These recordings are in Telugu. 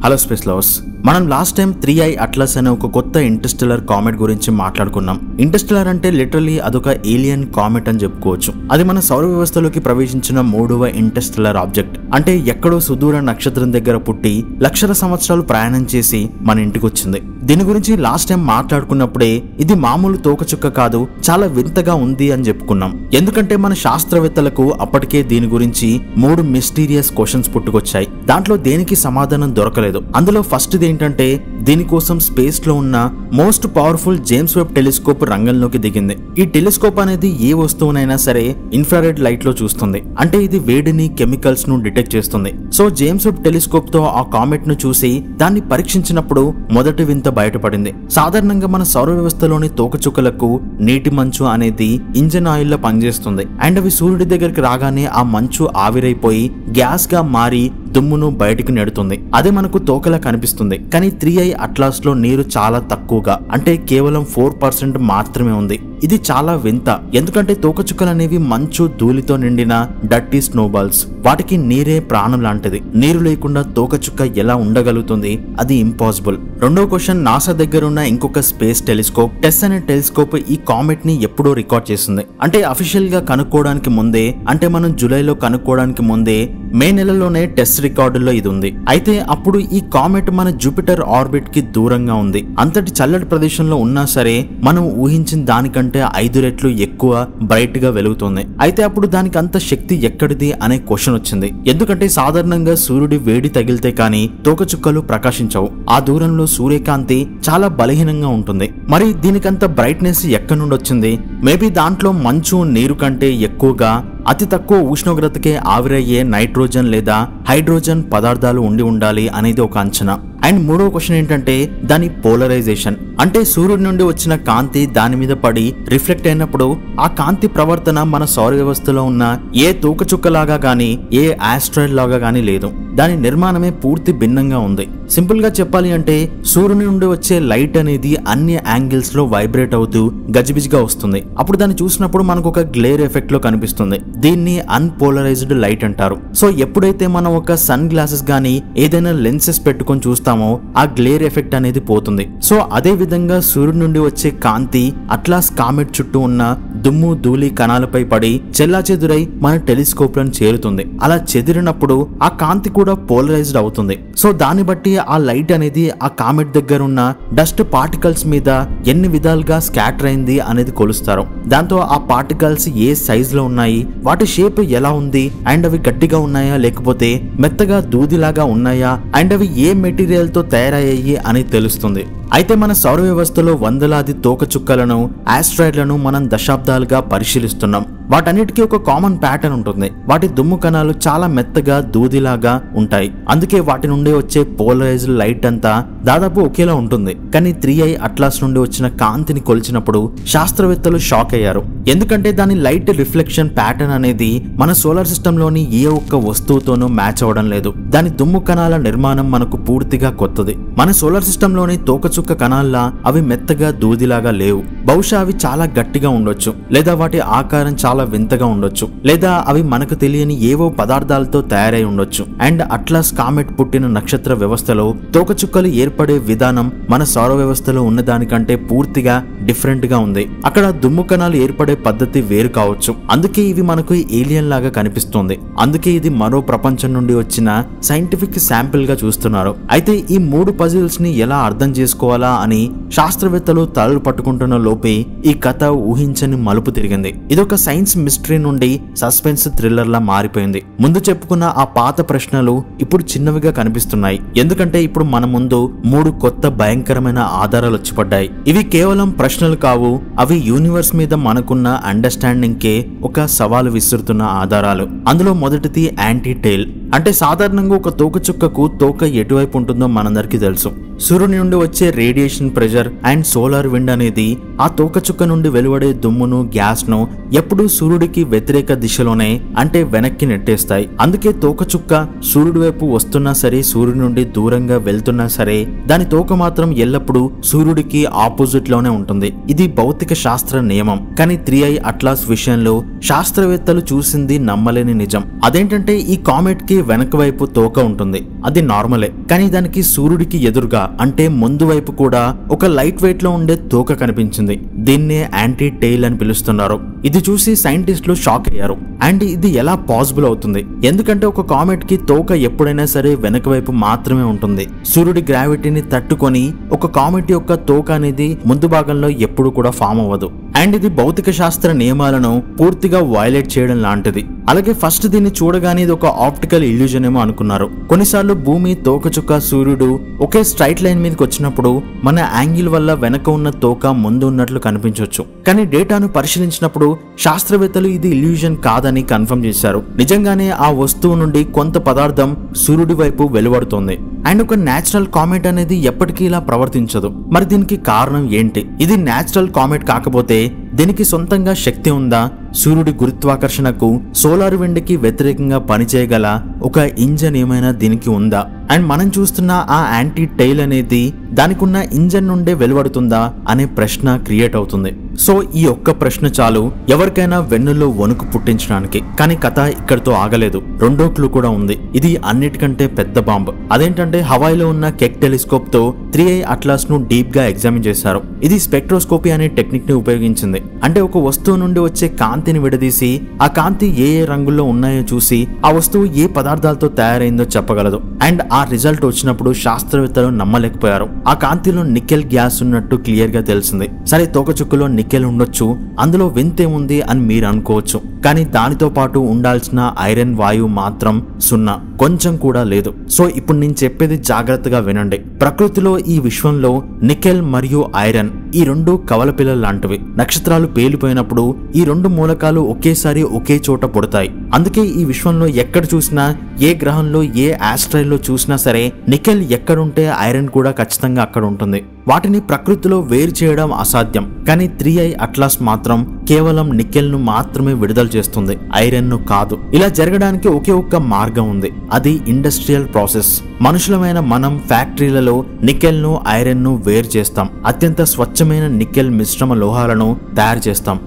హలో స్పేస్ లవర్స్, మనం లాస్ట్ టైం 3i అట్లస్ అనే ఒక కొత్త ఇంటర్స్టెల్లర్ కామెట్ గురించి మాట్లాడుకున్నాం. ఇంటర్స్టెల్లర్ అంటే లిటరలీ అదొక ఏలియన్ కామెట్ అని చెప్పుకోవచ్చు. అది మన సౌర వ్యవస్థలోకి ప్రవేశించిన 3వ ఇంటర్స్టెల్లర్ ఆబ్జెక్ట్. అంటే ఎక్కడో సుదూర నక్షత్రం దగ్గర పుట్టి లక్షల సంవత్సరాలు ప్రయాణం చేసి మన ఇంటికి వచ్చింది. దీని గురించి లాస్ట్ టైం మాట్లాడుకున్నప్పుడే ఇది మామూలు తోకచుక్క కాదు, చాలా వింతగా ఉంది అని చెప్పుకున్నాం. ఎందుకంటే మన శాస్త్రవేత్తలకు అప్పటికే దీని గురించి 3 మిస్టీరియస్ క్వశ్చన్స్ పుట్టుకొచ్చాయి. దాంట్లో దేనికి సమాధానం దొరకలేదు. అందులో ఫస్ట్ ఏంటంటే దీనికోసం స్పేస్ లో ఉన్న most powerful James Webb telescope రంగంలోకి దిగింది. ఈ టెలిస్కోప్ అనేది ఏ వస్తువునైనా సరే ఇన్ఫ్రారెడ్ లైట్ లో చూస్తుంది. అంటే ఇది వేడిని, కెమికల్స్ ను డిటెక్ట్ చేస్తుంది. సో జేమ్స్ వెబ్ టెలిస్కోప్ తో ఆ కామెట్ ను చూసి దాన్ని పరీక్షించినప్పుడు మొదటి వింత బయటపడింది. సాధారణంగా మన సౌర వ్యవస్థలోని తోకచుక్కలకు నీటి మంచు అనేది ఇంజన్ ఆయిల్ లా పనిచేస్తుంది. అండ్ అవి సూర్యుడి దగ్గరికి రాగానే ఆ మంచు ఆవిరైపోయి గ్యాస్ గా మారి దుమ్మును బయటికి నెడుతుంది. అదే మనకు తోకలా కనిపిస్తుంది. కానీ 3i అట్లాస్ లో నీరు చాలా తక్కువగా, అంటే కేవలం 4% మాత్రమే ఉంది. ఇది చాలా వింత. ఎందుకంటే తోకచుక్కలు అనేవి మంచు, ధూళితో నిండిన డర్టీ స్నోబాల్స్. వాటికి నీరే ప్రాణం లాంటిది. నీరు లేకుండా తోకచుక్క ఎలా ఉండగలుగుతుంది? అది ఇంపాసిబుల్. రెండో క్వశ్చన్, నాసా దగ్గర ఉన్న ఇంకొక స్పేస్ టెలిస్కోప్ టెస్ అనే టెలిస్కోప్ ఈ కామెట్ ని ఎప్పుడో రికార్డ్ చేసింది. అంటే అఫీషియల్ గా కనుక్కోవడానికి ముందే, అంటే మనం జూలైలో కనుక్కోవడానికి ముందే మే నెలలోనే టెస్ట్ రికార్డుల్లో ఇది ఉంది. అయితే అప్పుడు ఈ కామెట్ మన జూపిటర్ ఆర్బిట్ కి దూరంగా ఉంది. అంతటి చల్లటి ప్రదేశంలో ఉన్నా సరే మనం ఊహించిన దానికంటే 5 రెట్లు ఎక్కువ బ్రైట్ గా వెలుగుతుంది. అయితే అప్పుడు దానికి అంత శక్తి ఎక్కడిది అనే క్వశ్చన్ వచ్చింది. ఎందుకంటే సాధారణంగా సూర్యుడి వేడి తగిలితే కానీ తోకచుక్కలు ప్రకాశించవు. ఆ దూరంలో సూర్యకాంతి చాలా బలహీనంగా ఉంటుంది. మరి దీనికంత బ్రైట్నెస్ ఎక్కడి నుండి వచ్చింది? మేబీ దాంట్లో మంచు, నీరు కంటే ఎక్కువగా అతి తక్కువ ఉష్ణోగ్రతకే ఆవిరయ్యే నైట్రోజన్ లేదా హైడ్రోజన్ పదార్థాలు ఉండి ఉండాలి అనేది ఒక అంచనా. అండ్ మూడో క్వశ్చన్ ఏంటంటే దాని పోలరైజేషన్. అంటే సూర్యుడి నుండి వచ్చిన కాంతి దాని మీద పడి రిఫ్లెక్ట్ అయినప్పుడు ఆ కాంతి ప్రవర్తన మన సౌర వ్యవస్థలో ఉన్న ఏ తోకచుక్కలాగా గానీ ఏ ఆస్ట్రాయిడ్ లాగా గానీ లేదు. దాని నిర్మాణమే పూర్తి భిన్నంగా ఉంది. సింపుల్ గా చెప్పాలి అంటే సూర్యుని నుండి వచ్చే లైట్ అనేది అన్ని యాంగిల్స్ లో వైబ్రేట్ అవుతూ గజిబిజిగా వస్తుంది. అప్పుడు దాన్ని చూసినప్పుడు మనకు ఒక గ్లేర్ ఎఫెక్ట్ లో కనిపిస్తుంది. దీన్ని అన్పోలరైజ్డ్ లైట్ అంటారు. సో ఎప్పుడైతే మనం ఒక సన్ గ్లాసెస్ గానీ ఏదైనా లెన్సెస్ పెట్టుకొని చూస్తామో ఆ గ్లేర్ ఎఫెక్ట్ అనేది పోతుంది. సో అదే విధంగా సూర్యుడి నుండి వచ్చే కాంతి అట్లాస్ కామెట్ చుట్టూ ఉన్న దుమ్ము, ధూళి కణాలపై పడి చెల్లాచెదురై మన టెలిస్కోప్ లను చేరుతుంది. అలా చెదిరినప్పుడు ఆ కాంతి కూడా పోలరైజ్డ్ అవుతుంది. సో దాన్ని బట్టి ఆ లైట్ అనేది ఆ కామెట్ దగ్గర ఉన్న డస్ట్ పార్టికల్స్ మీద ఎన్ని విధాలుగా స్కాటర్ అయింది అనేది కొలుస్తారు. దాంతో ఆ పార్టికల్స్ ఏ సైజ్ లో ఉన్నాయి, వాటి షేప్ ఎలా ఉంది, అండ్ అవి గట్టిగా ఉన్నాయా లేకపోతే మెత్తగా దూదిలాగా ఉన్నాయా, అండ్ అవి ఏ మెటీరియల్ తో తయారయ్యాయి అని తెలుస్తుంది. అయితే మన సౌర వ్యవస్థలో వందలాది తోకచుక్కలను, ఆస్ట్రాయిడ్లను మనం దశాబ్దాలుగా పరిశీలిస్తున్నాం. వాటన్నిటికీ ఒక కామన్ ప్యాటర్న్ ఉంటుంది. వాటి దుమ్ము కణాలు చాలా మెత్తగా, దూదిలాగా ఉంటాయి. అందుకే వాటి నుండి వచ్చే పోలరైజ్డ్ లైట్ అంతా దాదాపు ఒకేలా ఉంటుంది. కానీ 3i అట్లాస్ నుండి వచ్చిన కాంతిని కొలిచినప్పుడు శాస్త్రవేత్తలు షాక్ అయ్యారు. ఎందుకంటే దాని లైట్ రిఫ్లెక్షన్ ప్యాటర్న్ అనేది మన సోలార్ సిస్టమ్ లోని ఏ ఒక్క వస్తువుతోనూ మ్యాచ్ అవ్వడం లేదు. దాని దుమ్ము కణాల నిర్మాణం మనకు పూర్తిగా కొత్తది. మన సోలార్ సిస్టమ్ లోని తోకచుక్క కణాల్లా అవి మెత్తగా, దూదిలాగా లేవు. బహుశా అవి చాలా గట్టిగా ఉండొచ్చు, లేదా వాటి ఆకారం చాలా వింతగా ఉండొచ్చు, లేదా అవి మనకు తెలియని ఏవో పదార్థాలతో తయారై ఉండొచ్చు. అండ్ అట్లాస్ కామెట్ పుట్టిన నక్షత్ర వ్యవస్థలో తోకచుక్కలు ఏర్పడే విధానం మన సౌర వ్యవస్థలో ఉన్న దానికంటే పూర్తిగా డిఫరెంట్ గా ఉంది. అక్కడ దుమ్ము కణాలు ఏర్పడే పద్ధతి వేరు కావచ్చు. అందుకే ఇవి మనకు ఏలియన్ లాగా కనిపిస్తుంది. అందుకే ఇది మరో ప్రపంచం నుండి వచ్చిన సైంటిఫిక్ శాంపిల్ గా చూస్తున్నారు. అయితే ఈ 3 పజిల్స్ ని ఎలా అర్థం చేసుకోవాలా అని శాస్త్రవేత్తలు తలలు పట్టుకుంటున్న లోపే ఈ కథ ఊహించని మలుపు తిరిగింది. ఇదొక సైన్స్ మిస్టరీ నుండి సస్పెన్స్ థ్రిల్లర్ లా మారిపోయింది. ముందు చెప్పుకున్న ఆ పాత ప్రశ్నలు ఇప్పుడు చిన్నవిగా కనిపిస్తున్నాయి. ఎందుకంటే ఇప్పుడు మన ముందు 3 కొత్త భయంకరమైన ఆధారాలు వచ్చి పడ్డాయి. ఇవి కేవలం ప్రశ్నలు కావు, అవి యూనివర్స్ మీద మనకున్న అండర్స్టాండింగ్ కే ఒక సవాలు విసురుతున్న ఆధారాలు. అందులో మొదటిది యాంటీ టెయిల్. అంటే సాధారణంగా ఒక తోకచుక్కకు తోక ఎటువైపు ఉంటుందో మనందరికీ తెలుసు. సూర్యుని నుండి వచ్చే radiation pressure and solar wind అనేది ఆ తోకచుక్క నుండి వెలువడే దుమ్మును, గ్యాస్ ను ఎప్పుడూ సూర్యుడికి వ్యతిరేక దిశలోనే అంటే వెనక్కి నెట్టేస్తాయి. అందుకే తోకచుక్క సూర్యుడి వైపు వస్తున్నా సరే, సూర్యుడి నుండి దూరంగా వెళ్తున్నా సరే దాని తోక మాత్రం ఎల్లప్పుడూ సూర్యుడికి ఆపోజిట్ లోనే ఉంటుంది. ఇది భౌతిక శాస్త్ర నియమం. కానీ 3i అట్లాస్ విషయంలో శాస్త్రవేత్తలు చూసింది నమ్మలేని నిజం. అదేంటంటే ఈ కామెట్ కి వెనక వైపు తోక ఉంటుంది. అది నార్మలే, కానీ దానికి సూర్యుడికి ఎదురుగా అంటే ముందు వైపు కూడా ఒక లైట్ వెయిట్ లో ఉండే తోక కనిపించింది. దీన్నే యాంటీ టెయిల్ అని పిలుస్తున్నారు. ఇది చూసి సైంటిస్టులు షాక్ అయ్యారు. అండ్ ఇది ఎలా పాసిబుల్ అవుతుంది? ఎందుకంటే ఒక కామెట్ కి తోక ఎప్పుడైనా సరే వెనక వైపు మాత్రమే ఉంటుంది. సూర్యుడి గ్రావిటీని తట్టుకొని ఒక కామెట్ యొక్క తోక అనేది ముందు భాగంలో ఎప్పుడు కూడా ఫామ్ అవ్వదు. అండ్ ఇది భౌతిక శాస్త్ర నియమాలను పూర్తిగా వయలేట్ చేయడం లాంటిది. అలాగే ఫస్ట్ దీన్ని చూడగానే ఇది ఒక ఆప్టికల్ ఇల్యూజన్ ఏమో అనుకున్నారు. కొన్నిసార్లు భూమి, తోకచుక్క, సూర్యుడు ఒకే స్ట్రైట్ లైన్ మీదకి వచ్చినప్పుడు మన యాంగిల్ వల్ల వెనక ఉన్న తోక ముందు ఉన్నట్లు కనిపించవచ్చు. కానీ డేటాను పరిశీలించినప్పుడు శాస్త్రవేత్తలు ఇది ఇల్యూజన్ కాదని కన్ఫర్మ్ చేశారు. నిజంగానే ఆ వస్తువు నుండి కొంత పదార్థం సూర్యుడి వైపు వెలువడుతోంది. అండ్ ఒక నేచురల్ కామెట్ అనేది ఎప్పటికీ ఇలా ప్రవర్తించదు. మరి దీనికి కారణం ఏంటి? ఇది నేచురల్ కామెట్ కాకపోతే దీనికి సొంతంగా శక్తి ఉందా? సూర్యుడి గురుత్వాకర్షణకు, సోలార్ విండ్ కి వ్యతిరేకంగా పనిచేయగల ఒక ఇంజన్ ఏమైనా దీనికి ఉందా? అండ్ మనం చూస్తున్న ఆ యాంటీ టెయిల్ అనేది దానికున్న ఇంజన్ నుండే వెలువడుతుందా అనే ప్రశ్న క్రియేట్ అవుతుంది. సో ఈ ఒక్క ప్రశ్న చాలు ఎవరికైనా వెన్నులో వణుకు పుట్టించడానికి. కానీ కథ ఇక్కడితో ఆగలేదు. రెండో క్లూ కూడా ఉంది. ఇది అన్నిటికంటే పెద్ద బాంబ్. అదేంటంటే హవాయిలో ఉన్న కెక్ టెలిస్కోప్ తో 3i అట్లాస్ ను డీప్ గా ఎగ్జామిన్ చేశారు. ఇది స్పెక్ట్రోస్కోపీ అనే టెక్నిక్ ని ఉపయోగించింది. అంటే ఒక వస్తువు నుండి వచ్చే కాంతిని విడదీసి ఆ కాంతి ఏ ఏ రంగుల్లో ఉన్నాయో చూసి ఆ వస్తువు ఏ పదార్థాలతో తయారైందో చెప్పగలదు. అండ్ ఆ రిజల్ట్ వచ్చినప్పుడు శాస్త్రవేత్తలు నమ్మలేకపోయారు. ఆ కాంతిలో నికెల్ గ్యాస్ ఉన్నట్టు క్లియర్ గా తెలిసింది. సరే, తోకచుక్కలో నికెల్ ఉండొచ్చు, అందులో వింతేముంది అని మీరు అనుకోవచ్చు. కానీ దానితో పాటు ఉండాల్సిన ఐరన్ వాయువు మాత్రం 0, కొంచెం కూడా లేదు. సో ఇప్పుడు నేను చెప్పేది జాగ్రత్తగా వినండి. ప్రకృతిలో ఈ విశ్వంలో నికెల్ మరియు ఐరన్ ఈ రెండు కవల పిల్లలు లాంటివి. నక్షత్రాలు పేలిపోయినప్పుడు ఈ రెండు మూలకాలు ఒకేసారి ఒకే చోట పుడతాయి. అందుకే ఈ విశ్వంలో ఎక్కడ చూసినా, ఏ గ్రహంలో, ఏ ఆస్ట్రాయిడ్ లో చూసినా సరే నికెల్ ఎక్కడుంటే ఐరన్ కూడా ఖచ్చితంగా అక్కడ ఉంటుంది. వాటిని ప్రకృతిలో వేరు చేయడం అసాధ్యం. కానీ 3i అట్లాస్ మాత్రం కేవలం నికెల్ ను మాత్రమే విడుదల చేస్తుంది, ఐరన్ ను కాదు. ఇలా జరగడానికి ఒకే ఒక్క మార్గం ఉంది. అది ఇండస్ట్రియల్ ప్రాసెస్. మనుషులమైన మనం ఫ్యాక్టరీలలో నికెల్ ను, ఐరన్ ను వేరు చేస్తాం. అత్యంత స్వచ్ఛమైన నికెల్ మిశ్రమ లోహాలను తయారు చేస్తాం.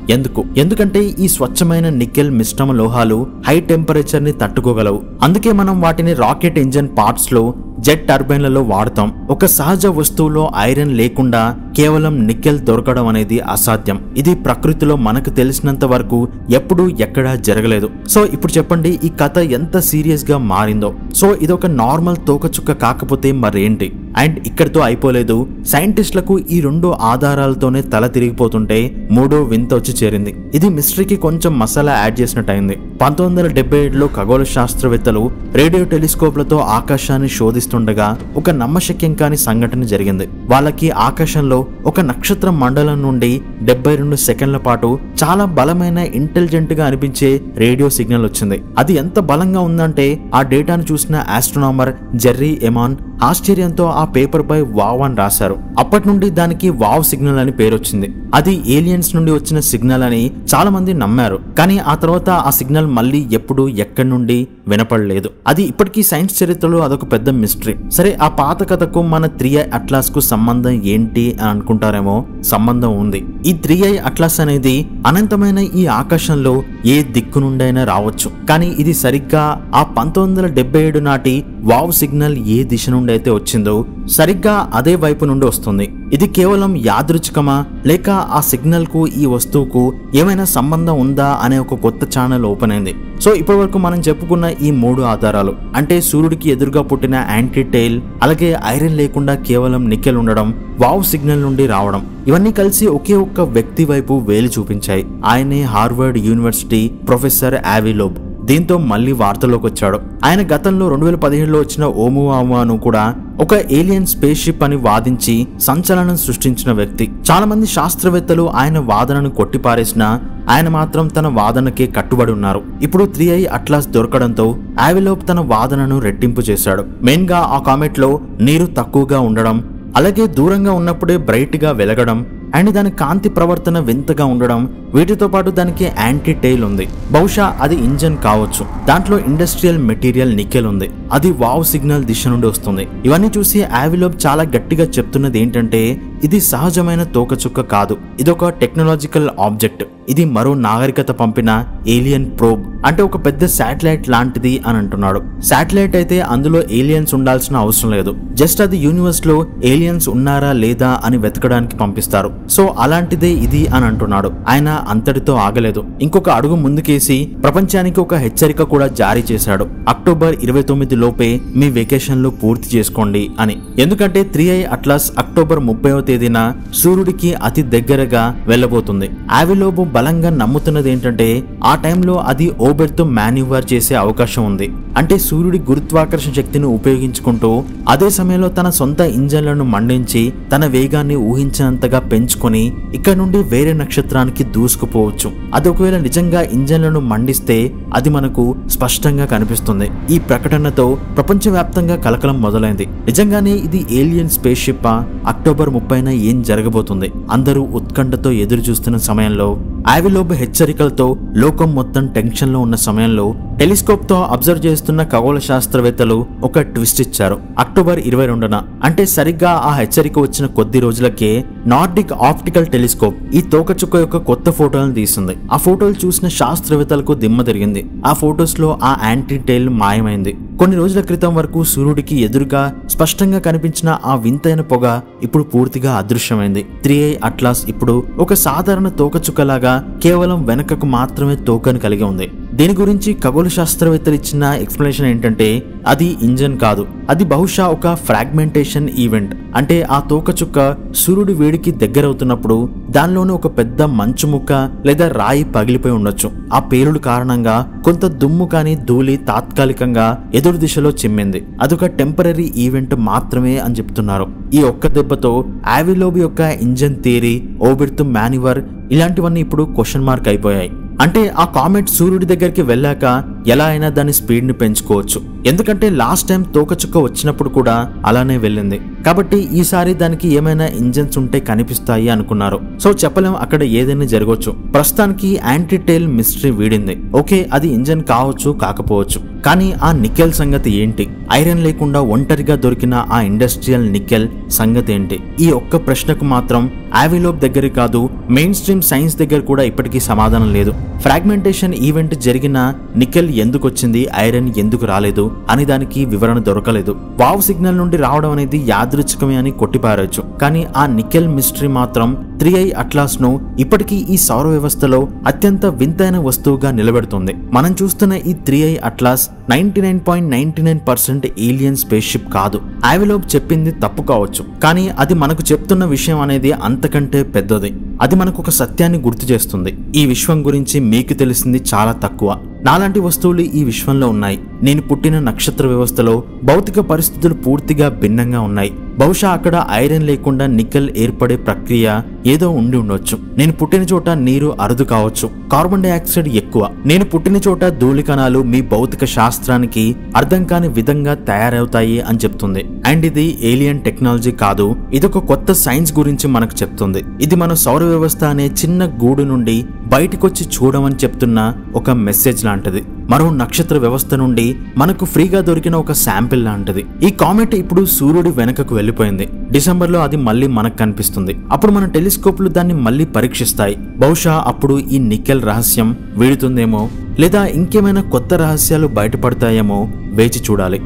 ఎందుకంటే ఈ స్వచ్ఛమైన నికెల్ మిశ్రమ లోహాలు హై టెంపరేచర్ ని తట్టుకోగలవు. అందుకే మనం వాటిని రాకెట్ ఇంజన్ పార్ట్స్ లో, జెట్ టర్బైన్లలో వాడతాం. ఒక సహజ వస్తువులో ఐరన్ లేకుండా కేవలం నికెల్ దొరకడం అనేది అసాధ్యం. ఇది ప్రకృతిలో మనకు తెలిసినంత వరకు ఎప్పుడూ ఎక్కడా జరగలేదు. సో ఇప్పుడు చెప్పండి, ఈ కథ ఎంత సీరియస్ గా మారిందో. సో ఇదొక నార్మల్ తోకచుక్క కాకపోతే మరేంటి? అండ్ ఇక్కడితో అయిపోలేదు. సైంటిస్టులకు ఈ రెండు ఆధారాలతోనే తల తిరిగిపోతుంటే మూడో వింత వచ్చి చేరింది. ఇది మిస్టరీకి కొంచెం మసాలా యాడ్ చేసినట్టయింది. 1977లో ఖగోళ శాస్త్రవేత్తలు రేడియో టెలిస్కోప్లతో ఆకాశాన్ని శోధిస్తుండగా ఒక నమ్మశక్యం కాని సంఘటన జరిగింది. వాళ్ళకి ఆకాశంలో ఒక నక్షత్ర మండలం నుండి 72 సెకండ్ల పాటు చాలా బలమైన, ఇంటెలిజెంట్ గా అనిపించే రేడియో సిగ్నల్ వచ్చింది. అది ఎంత బలంగా ఉందంటే ఆ డేటాను చూసిన ఆస్ట్రోనామర్ జెర్రీ ఎమాన్ ఆశ్చర్యంతో ఆ పేపర్ పై వావ్ అని రాశారు. అప్పటి నుండి దానికి వావ్ సిగ్నల్ అని పేరు వచ్చింది. అది ఏలియన్స్ నుండి వచ్చిన సిగ్నల్ అని చాలా మంది నమ్మారు. కానీ ఆ తర్వాత ఆ సిగ్నల్ మళ్ళీ ఎప్పుడు ఎక్కడి నుండి వినపడలేదు. అది ఇప్పటికీ సైన్స్ చరిత్రలో అదొక పెద్ద మిస్టరీ. సరే, ఆ పాత కథకు మన 3i అట్లాస్ కు సంబంధం ఏంటి అని అనుకుంటారేమో. సంబంధం ఉంది. ఈ 3i అట్లాస్ అనేది అనంతమైన ఈ ఆకాశంలో ఏ దిక్కు నుండైనా రావచ్చు. కానీ ఇది సరిగ్గా ఆ 1977 నాటి వావ్ సిగ్నల్ ఏ దిశ నుండి అయితే వచ్చిందో సరిగ్గా అదే వైపు నుండి వస్తుంది. ఇది కేవలం యాదృచ్ఛికమా, లేక ఆ సిగ్నల్ కు ఈ వస్తువుకు ఏమైనా సంబంధం ఉందా అనే ఒక కొత్త ఛానల్ ఓపెన్ అయింది. సో ఇప్పటి వరకు మనం చెప్పుకున్న ఈ 3 ఆధారాలు, అంటే సూర్యుడికి ఎదురుగా పుట్టిన యాంటీ టెయిల్, అలాగే ఐరన్ లేకుండా కేవలం నికెల్ ఉండడం, వావ్ సిగ్నల్ నుండి రావడం, ఇవన్నీ కలిసి ఒకే ఒక్క వ్యక్తి వైపు వేలు చూపించాయి. ఆయనే హార్వర్డ్ యూనివర్సిటీ ప్రొఫెసర్ ఆవిలోబ్. దీంతో మళ్ళీ వార్తల్లోకి వచ్చాడు. ఆయన గతంలో 2017లో వచ్చిన ఓమువామాను కూడా ఒక ఏలియన్ స్పేస్ షిప్ అని వాదించి సంచలనం సృష్టించిన వ్యక్తి. చాలా మంది శాస్త్రవేత్తలు ఆయన వాదనను కొట్టిపారేసినా ఆయన మాత్రం తన వాదనకే కట్టుబడి ఉన్నారు. ఇప్పుడు 3i అట్లాస్ దొరకడంతో ఆవిలోబ్ తన వాదనను రెట్టింపు చేశాడు. మెయిన్ గా ఆ కామెట్ లో నీరు తక్కువగా ఉండడం, అలాగే దూరంగా ఉన్నప్పుడే బ్రైట్ గా వెలగడం, అండ్ దాని కాంతి ప్రవర్తన వింతగా ఉండడం, వీటితో పాటు దానికి యాంటీ టెయిల్ ఉంది. బహుశా అది ఇంజన్ కావచ్చు. దాంట్లో ఇండస్ట్రియల్ మెటీరియల్ నికెల్ ఉంది. అది వావ్ సిగ్నల్ దిశ నుండి వస్తుంది. ఇవన్నీ చూసి ఆవిలోబ్ చాలా గట్టిగా చెప్తున్నది ఏంటంటే ఇది సహజమైన తోకచుక్క కాదు, ఇదొక టెక్నాలజికల్ ఆబ్జెక్ట్. ఇది మరో నాగరికత పంపిన ఏలియన్ ప్రోబ్, అంటే ఒక పెద్ద శాటిలైట్ లాంటిది అని అంటున్నాడు. శాటిలైట్ అయితే అందులో ఏలియన్స్ ఉండాల్సిన అవసరం లేదు, జస్ట్ అది యూనివర్స్ లో ఏలియన్స్ ఉన్నారా లేదా అని వెతకడానికి పంపిస్తారు. సో అలాంటిదే ఇది అని అంటున్నాడు. ఆయన అంతటితో ఆగలేదు, ఇంకొక అడుగు ముందుకేసి ప్రపంచానికి ఒక హెచ్చరిక కూడా జారీ చేశాడు. అక్టోబర్ 29 లోపే మీ వెకేషన్లు పూర్తి చేసుకోండి అని. ఎందుకంటే 3i అట్లాస్ అక్టోబర్ 30వ తేదీన సూర్యుడికి అతి దగ్గరగా వెళ్ళబోతుంది. ఆవిలోబ్ బలంగా నమ్ముతున్నది ఏంటంటే ఆ టైంలో అది ఓబెర్తో మాన్యూవర్ చేసే అవకాశం ఉంది. అంటే సూర్యుడి గురుత్వాకర్షణ శక్తిని ఉపయోగించుకుంటూ అదే సమయంలో తన సొంత ఇంజన్లను మండించి తన వేగాన్ని ఊహించినంతగా పెంచుకొని ఇక్కడ నుండి వేరే నక్షత్రానికి దూసుకుపోవచ్చు. అది ఒకవేళ నిజంగా ఇంజన్లను మండిస్తే అది మనకు స్పష్టంగా కనిపిస్తుంది. ఈ ప్రకటనతో ప్రపంచవ్యాప్తంగా కలకలం మొదలైంది. నిజంగానే ఇది ఏలియన్ స్పేస్ షిప్ అక్టోబర్ 30న ఏం జరగబోతుంది? అందరూ ఉత్కంఠతో ఎదురు చూస్తున్న సమయంలో ఆవిలోబ్ హెచ్చరికలతో లోకం మొత్తం టెన్షన్ లో ఉన్న సమయంలో టెలిస్కోప్ తో అబ్జర్వ్ చేస్తున్న ఖగోళ శాస్త్రవేత్తలు ఒక ట్విస్ట్ ఇచ్చారు. అక్టోబర్ 22న, అంటే సరిగ్గా ఆ హెచ్చరిక వచ్చిన కొద్ది రోజులకే నార్డిక్ ఆప్టికల్ టెలిస్కోప్ ఈ తోకచుక్క యొక్క కొత్త ఫోటోలను తీసింది. ఆ ఫోటోలు చూసిన శాస్త్రవేత్తలకు దిమ్మ తిరిగింది. ఆ ఫోటోస్ లో ఆ యాంటీ టెయిల్ మాయమైంది. కొన్ని రోజుల క్రితం వరకు సూర్యుడికి ఎదురుగా స్పష్టంగా కనిపించిన ఆ వింతైన పొగ ఇప్పుడు పూర్తిగా అదృశ్యమైంది. 3i అట్లాస్ ఇప్పుడు ఒక సాధారణ తోకచుక్కలాగా కేవలం వెనకకు మాత్రమే తోకను కలిగి ఉంది. దీని గురించి ఖగోళ శాస్త్రవేత్తలు ఇచ్చిన ఎక్స్ప్లెనేషన్ ఏంటంటే అది ఇంజన్ కాదు, అది బహుశా ఒక ఫ్రాగ్మెంటేషన్ ఈవెంట్. అంటే ఆ తోకచుక్క సూర్యుడి వేడికి దగ్గరవుతున్నప్పుడు దానిలోని ఒక పెద్ద మంచు ముక్క లేదా రాయి పగిలిపోయి ఉండొచ్చు. ఆ పేలుడు కారణంగా కొంత దుమ్ము కానీ ధూళి తాత్కాలికంగా ఎదురు దిశలో చిమ్మింది. అదొక టెంపరరీ ఈవెంట్ మాత్రమే అని చెప్తున్నారు. ఈ ఒక్క దెబ్బతో ఆవిలోబ్ యొక్క ఇంజన్ థియరీ, ఓబెర్త్ మాన్యూవర్ ఇలాంటివన్నీ ఇప్పుడు క్వశ్చన్ మార్క్ అయిపోయాయి. అంటే ఆ కామెట్ సూర్యుడి దగ్గరికి వెళ్ళాక ఎలా అయినా దాని స్పీడ్ ని పెంచుకోవచ్చు. ఎందుకంటే లాస్ట్ టైం తోకచుక్క వచ్చినప్పుడు కూడా అలానే వెళ్ళింది. కాబట్టి ఈసారి దానికి ఏమైనా ఇంజన్స్ ఉంటే కనిపిస్తాయి అనుకున్నారు. సో చెప్పలేం, అక్కడ ఏదైనా జరగవచ్చు. ప్రస్తుతానికి యాంటీ టెయిల్ మిస్టరీ వీడింది. ఓకే, అది ఇంజన్ కావచ్చు కాకపోవచ్చు, కానీ ఆ నికెల్ సంగతి ఏంటి? ఐరన్ లేకుండా ఒంటరిగా దొరికిన ఆ ఇండస్ట్రియల్ నికెల్ సంగతి ఏంటి? ఈ ఒక్క ప్రశ్నకు మాత్రం ఆవిలోబ్ దగ్గర కాదు, మెయిన్ స్ట్రీమ్ సైన్స్ దగ్గర కూడా ఇప్పటికీ సమాధానం లేదు. ఫ్రాగ్మెంటేషన్ ఈవెంట్ జరిగిన నికెల్ ఎందుకు వచ్చింది, ఐరన్ ఎందుకు రాలేదు అని దానికి వివరణ దొరకలేదు. వావ్ సిగ్నల్ నుండి రావడం అనేది యాదృచ్ఛికమే అని కొట్టిపారొచ్చు. కానీ ఆ నికెల్ మిస్టరీ మాత్రం 3i అట్లాస్ ను ఇప్పటికీ ఈ సౌర వ్యవస్థలో అత్యంత వింతైన వస్తువుగా నిలబెడుతుంది. మనం చూస్తున్న ఈ 3i atlas 99.99% alien space ship కాదు. ఆవిలోబ్ చెప్పింది తప్పు కావచ్చు, కానీ అది మనకు చెప్తున్న విషయం అనేది అంతకంటే పెద్దది. అది మనకు ఒక సత్యాన్ని గుర్తు చేస్తుంది. ఈ విశ్వం గురించి మీకు తెలిసింది చాలా తక్కువ. నాలాంటి వస్తువులు ఈ విశ్వంలో ఉన్నాయి. నేను పుట్టిన నక్షత్ర వ్యవస్థలో భౌతిక పరిస్థితులు పూర్తిగా భిన్నంగా ఉన్నాయి. బహుశా అక్కడ ఐరన్ లేకుండా నికెల్ ఏర్పడే ప్రక్రియ ఏదో ఉండి ఉండొచ్చు. నేను పుట్టిన చోట నీరు అరుదు కావచ్చు, కార్బన్ డైఆక్సైడ్ ఎక్కువ. నేను పుట్టిన చోట ధూళి కణాలు మీ భౌతిక శాస్త్రానికి అర్థం కాని విధంగా తయారవుతాయి అని చెప్తుంది. అండ్ ఇది ఏలియన్ టెక్నాలజీ కాదు, ఇదొక కొత్త సైన్స్ గురించి మనకు చెప్తుంది. ఇది మన సౌర వ్యవస్థ అనే చిన్న గూడు నుండి బయటకొచ్చి చూడమని చెప్తున్న ఒక మెసేజ్ లాంటిది. మరో నక్షత్ర వ్యవస్థ నుండి మనకు ఫ్రీగా దొరికిన ఒక శాంపిల్ లాంటిది. ఈ కామెట్ ఇప్పుడు సూర్యుడి వెనకకు వెళ్ళిపోయింది. డిసెంబర్లో అది మళ్ళీ మనకు కనిపిస్తుంది. అప్పుడు మన టెలిస్కోప్లు దాన్ని మళ్ళీ పరీక్షిస్తాయి. బహుశా అప్పుడు ఈ నికెల్ రహస్యం వీడుతుందేమో, లేదా ఇంకేమైనా కొత్త రహస్యాలు బయటపడతాయేమో వేచి చూడాలి.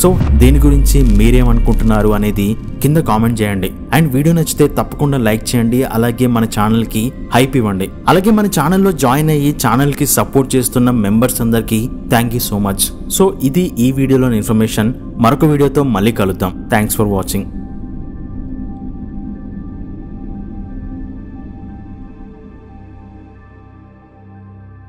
సో దీని గురించి మీరేమనుకుంటున్నారు అనేది కింద కామెంట్ చేయండి. అండ్ వీడియో నచ్చితే తప్పకుండా లైక్ చేయండి. అలాగే మన ఛానల్కి హైప్ ఇవ్వండి. అలాగే మన ఛానల్లో జాయిన్ అయ్యి ఛానల్కి సపోర్ట్ చేస్తున్న మెంబర్స్ అందరికీ thank you so much. So ఇది ఈ వీడియోలోని ఇన్ఫర్మేషన్. మరొక వీడియోతో మళ్ళీ కలుద్దాం. Thanks for watching.